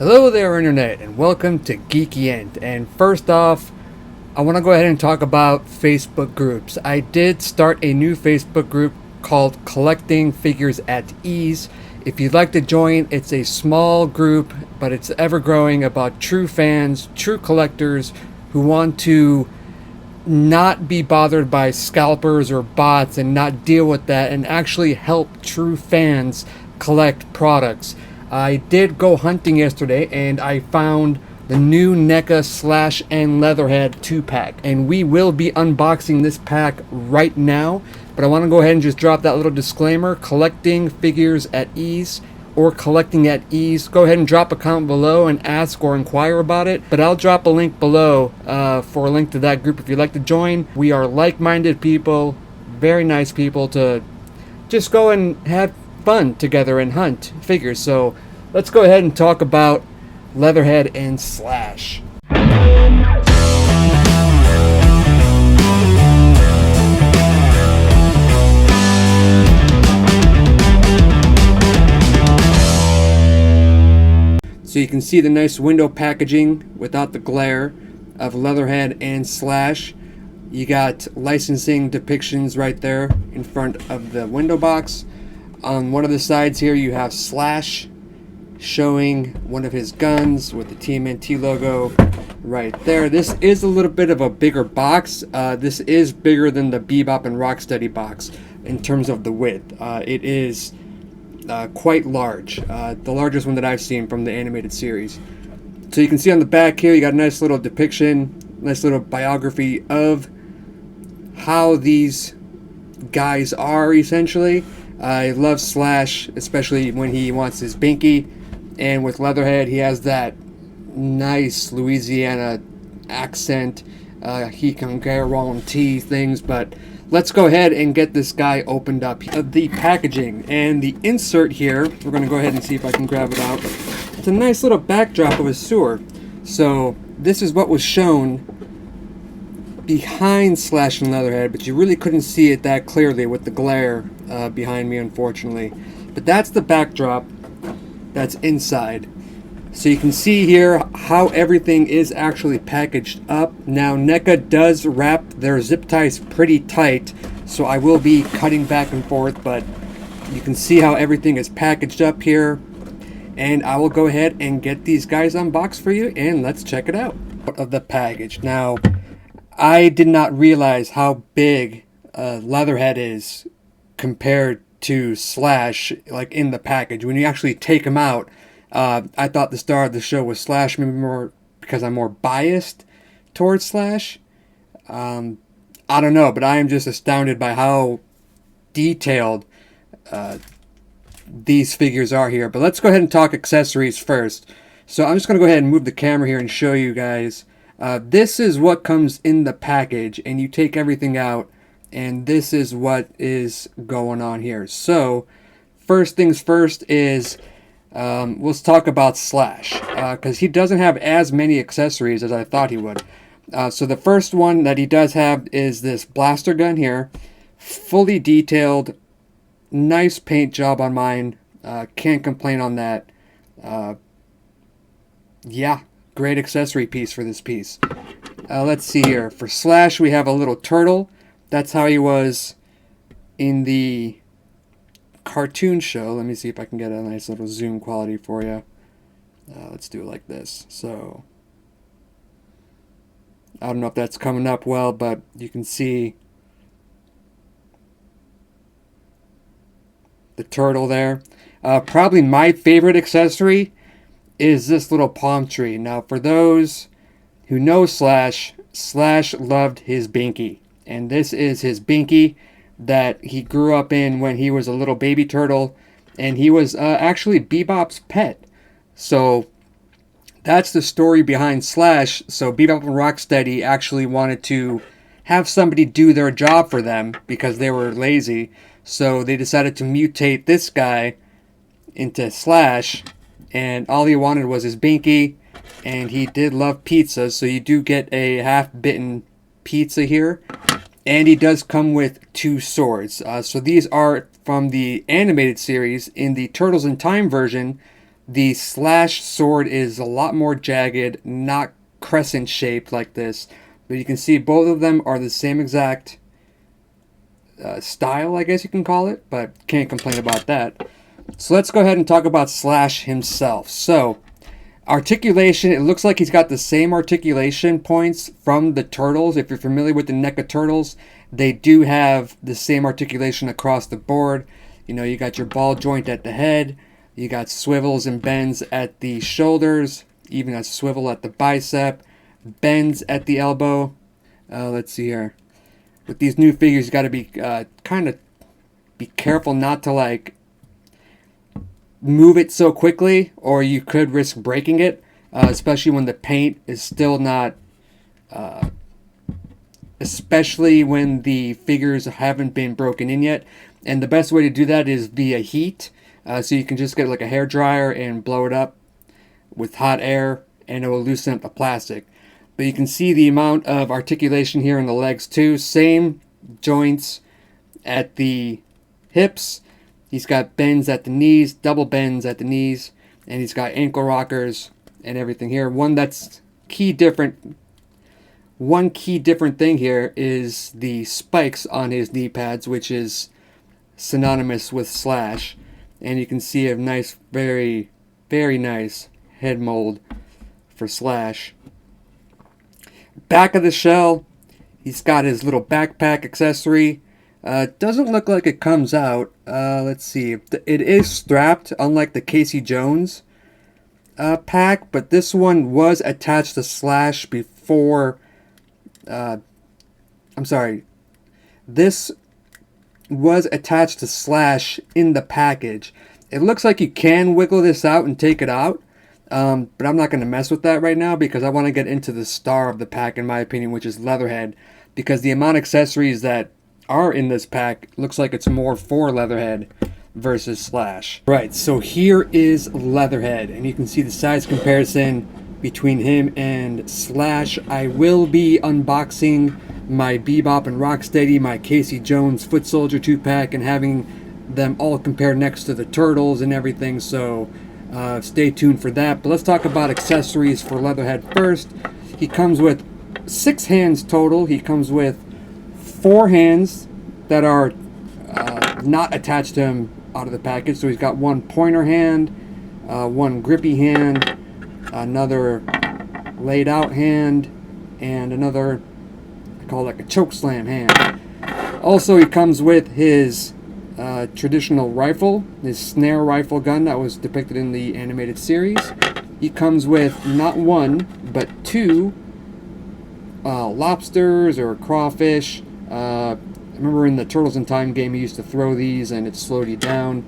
Hello there Internet and welcome to Geeky Ent. And first off, I want to go ahead and talk about Facebook groups. I did start a new Facebook group called Collecting Figures at Ease. If you'd like to join, it's a small group, but it's ever growing, about true fans, true collectors who want to not be bothered by scalpers or bots and not deal with that and actually help true fans collect products. I did go hunting yesterday and I found the new Neca Slash and Leatherhead 2-pack, and we will be unboxing this pack right now. But I want to go ahead and just drop that little disclaimer: collecting figures at ease or collecting at ease. Go ahead and drop a comment below and ask or inquire about it, but I'll drop a link below for a link to that group if you'd like to join. We are like-minded people, very nice people to just go and have fun together and hunt figures. So let's go ahead and talk about Leatherhead and Slash. So you can see the nice window packaging without the glare of Leatherhead and Slash. You got licensing depictions right there in front of the window box. On one of the sides here you have Slash showing one of his guns with the TMNT logo right there. This is a little bit of a bigger box. This is bigger than the Bebop and Rocksteady box in terms of the width. It is quite large, the largest one that I've seen from the animated series. So you can see on the back here you got a nice little depiction, nice little biography of how these guys are essentially. I love Slash, especially when he wants his binky, and with Leatherhead he has that nice Louisiana accent. He can guarantee things, but let's go ahead and get this guy opened up. The packaging and the insert here, we're going to go ahead and see if I can grab it out. It's a nice little backdrop of a sewer. So this is what was shown behind Slash and Leatherhead, but you really couldn't see it that clearly with the glare behind me, unfortunately. But that's the backdrop that's inside. So you can see here how everything is actually packaged up. Now Neca does wrap their zip ties pretty tight, so I will be cutting back and forth, but you can see how everything is packaged up here. And I will go ahead and get these guys unboxed for you, and let's check it out. Out of the package. Now, I did not realize how big Leatherhead is compared to Slash, like in the package. When you actually take him out, I thought the star of the show was Slash, maybe more because I'm more biased towards Slash. I don't know, but I am just astounded by how detailed these figures are here. But let's go ahead and talk accessories first. So I'm just going to go ahead and move the camera here and show you guys. This is what comes in the package, and you take everything out, and this is what is going on here. So first things first is let's talk about Slash, because he doesn't have as many accessories as I thought he would. So the first one that he does have is this blaster gun here, fully detailed, nice paint job on mine. Can't complain on that. Yeah, great accessory piece for this piece. Let's see here. For Slash, we have a little turtle. That's how he was in the cartoon show. Let me see if I can get a nice little zoom quality for you. Let's do it like this. So I don't know if that's coming up well, but you can see the turtle there. Probably my favorite accessory is this little palm tree. Now, for those who know Slash, Slash loved his binky, and this is his binky that he grew up in when he was a little baby turtle, and he was actually Bebop's pet. So that's the story behind Slash. So Bebop and Rocksteady actually wanted to have somebody do their job for them because they were lazy. So they decided to mutate this guy into Slash, and all he wanted was his binky, and he did love pizza, so you do get a half-bitten pizza here. And he does come with two swords. So these are from the animated series. In the Turtles in Time version, The Slash sword is a lot more jagged, not crescent shaped like this, but you can see both of them are the same exact style, I guess you can call it, but can't complain about that. So let's go ahead and talk about Slash himself. So articulation, it looks like he's got the same articulation points from the Turtles. If you're familiar with the Neca Turtles, they do have the same articulation across the board. You know, you got your ball joint at the head, you got swivels and bends at the shoulders, even a swivel at the bicep, bends at the elbow. Let's see here. With these new figures, you got to be kind of be careful not to like move it so quickly, or you could risk breaking it, especially when the paint is still not, especially when the figures haven't been broken in yet. And the best way to do that is via heat. So you can just get like a hair dryer and blow it up with hot air, and it will loosen up the plastic. But you can see the amount of articulation here in the legs too. Same joints at the hips. He's got bends at the knees, double bends at the knees, and he's got ankle rockers and everything here. One key different thing here is the spikes on his knee pads, which is synonymous with Slash. And you can see a nice, very, very nice head mold for Slash. Back of the shell, he's got his little backpack accessory. Doesn't look like it comes out. Let's see. It is strapped, unlike the Casey Jones pack, but this one was attached to Slash before. I'm sorry. This was attached to Slash in the package. It looks like you can wiggle this out and take it out, but I'm not going to mess with that right now because I want to get into the star of the pack, in my opinion, which is Leatherhead, because the amount of accessories that are in this pack looks like it's more for Leatherhead versus Slash. Right, so here is Leatherhead, and you can see the size comparison between him and Slash. I will be unboxing my Bebop and Rocksteady, my Casey Jones Foot Soldier 2-pack, and having them all compared next to the Turtles and everything, so stay tuned for that. But let's talk about accessories for Leatherhead first. He comes with 6 hands total. He comes with 4 hands that are not attached to him out of the package. So he's got 1 pointer hand, 1 grippy hand, another laid out hand, and another, I call it like a choke slam hand. Also, he comes with his traditional rifle, his snare rifle gun that was depicted in the animated series. He comes with not 1, but 2 lobsters or crawfish. I remember in the Turtles in Time game, he used to throw these and it slowed you down.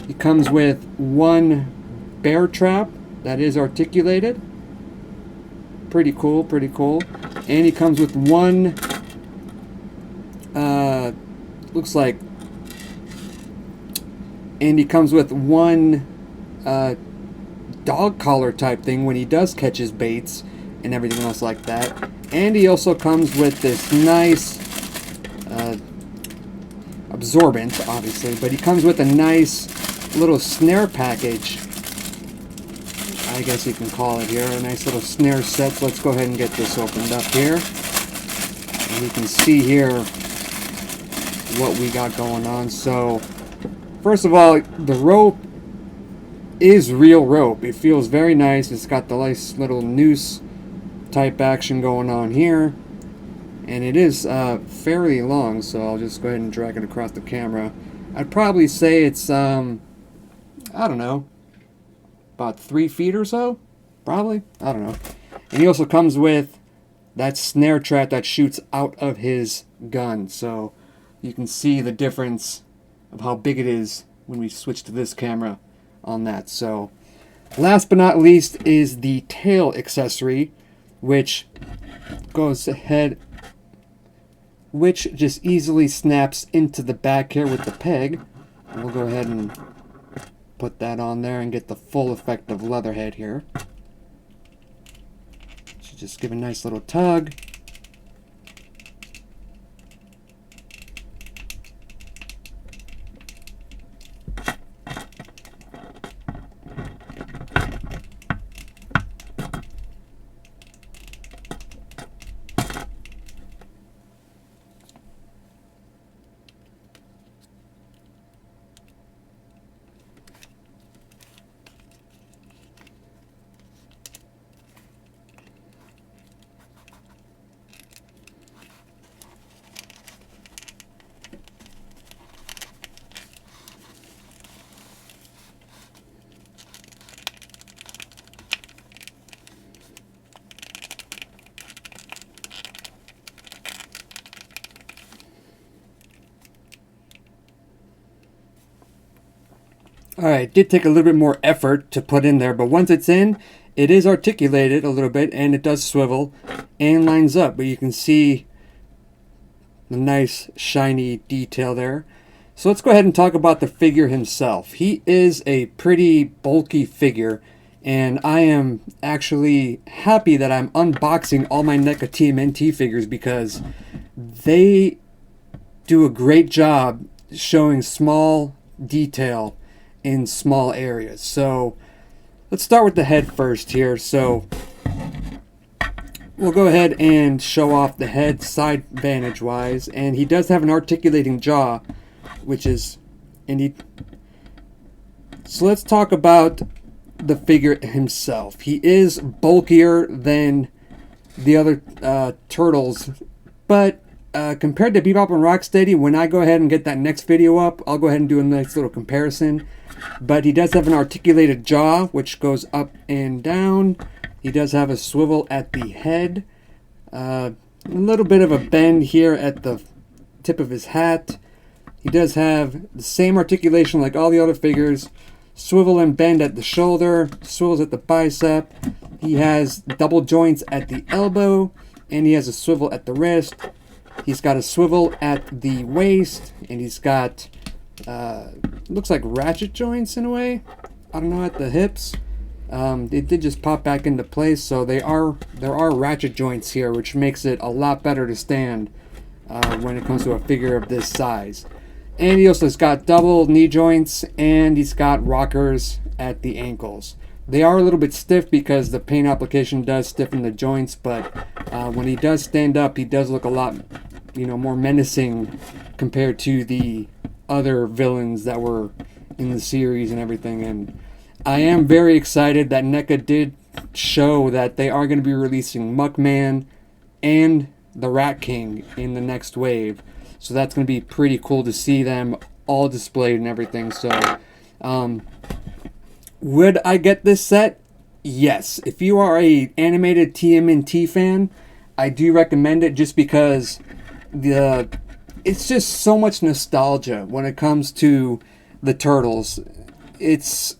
He comes with 1 bear trap that is articulated. Pretty cool, pretty cool. And he comes with 1, looks like, and he comes with 1 dog collar type thing when he does catch his baits and everything else like that. And he also comes with this nice absorbent, obviously, but he comes with a nice little snare package, I guess you can call it here, a nice little snare set. So let's go ahead and get this opened up here, and you can see here what we got going on. So first of all, the rope is real rope. It feels very nice. It's got the nice little noose type action going on here, and it is fairly long, so I'll just go ahead and drag it across the camera. I'd probably say it's I don't know, about 3 feet or so, probably, I don't know. And he also comes with that snare trap that shoots out of his gun, so you can see the difference of how big it is when we switch to this camera on that. So last but not least is the tail accessory, which goes ahead, which just easily snaps into the back here with the peg. And we'll go ahead and put that on there and get the full effect of Leatherhead here. So just give a nice little tug. Alright, did take a little bit more effort to put in there, but once it's in, it is articulated a little bit, and it does swivel and lines up. But you can see the nice shiny detail there. So let's go ahead and talk about the figure himself. He is a pretty bulky figure, and I am actually happy that I'm unboxing all my Neca TMNT figures because they do a great job showing small detail in small areas. So let's start with the head first here. So we'll go ahead and show off the head side vantage wise, and he does have an articulating jaw, which is so let's talk about the figure himself. He is bulkier than the other turtles, but compared to Bebop and Rocksteady, when I go ahead and get that next video up, I'll go ahead and do a nice little comparison. But he does have an articulated jaw, which goes up and down. He does have a swivel at the head. A little bit of a bend here at the tip of his hat. He does have the same articulation like all the other figures. Swivel and bend at the shoulder. Swivels at the bicep. He has double joints at the elbow. And he has a swivel at the wrist. He's got a swivel at the waist. And he's got looks like ratchet joints in a way. I don't know, at the hips. They did just pop back into place, so there are ratchet joints here, which makes it a lot better to stand when it comes to a figure of this size. And he also has got double knee joints, and he's got rockers at the ankles. They are a little bit stiff because the paint application does stiffen the joints, but when he does stand up, he does look a lot, more menacing compared to the other villains that were in the series and everything. And I am very excited that Neca did show that they are going to be releasing Muckman and the Rat King in the next wave. So that's going to be pretty cool to see them all displayed and everything. So would I get this set? Yes. If you are a animated TMNT fan, I do recommend it, just because it's just so much nostalgia when it comes to the Turtles. It's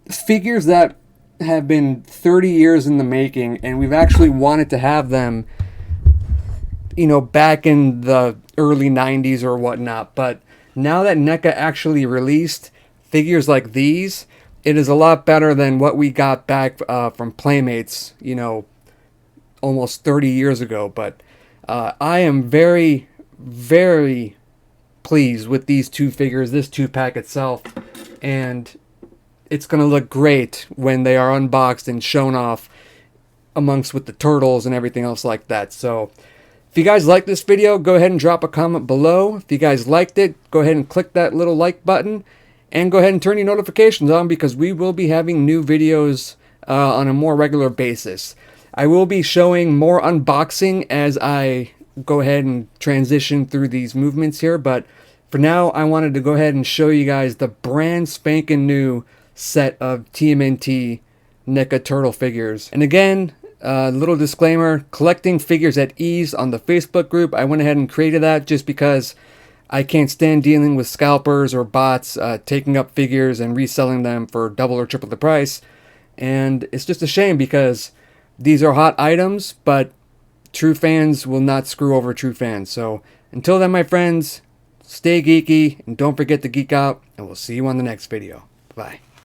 figures that have been 30 years in the making, and we've actually wanted to have them, back in the early 90s or whatnot. But now that Neca actually released figures like these, it is a lot better than what we got back from Playmates, almost 30 years ago. But I am very, very pleased with these two figures, this 2-pack itself, and it's going to look great when they are unboxed and shown off amongst with the Turtles and everything else like that. So if you guys like this video, go ahead and drop a comment below. If you guys liked it, go ahead and click that little like button, and go ahead and turn your notifications on, because we will be having new videos on a more regular basis. I will be showing more unboxing as I go ahead and transition through these movements here, but for now I wanted to go ahead and show you guys the brand spanking new set of TMNT Neca Turtle figures. And again, little disclaimer, collecting figures at ease on the Facebook group. I went ahead and created that just because I can't stand dealing with scalpers or bots taking up figures and reselling them for double or triple the price. And it's just a shame, because these are hot items, but true fans will not screw over true fans. So until then, my friends, stay geeky and don't forget to geek out, and we'll see you on the next video. Bye.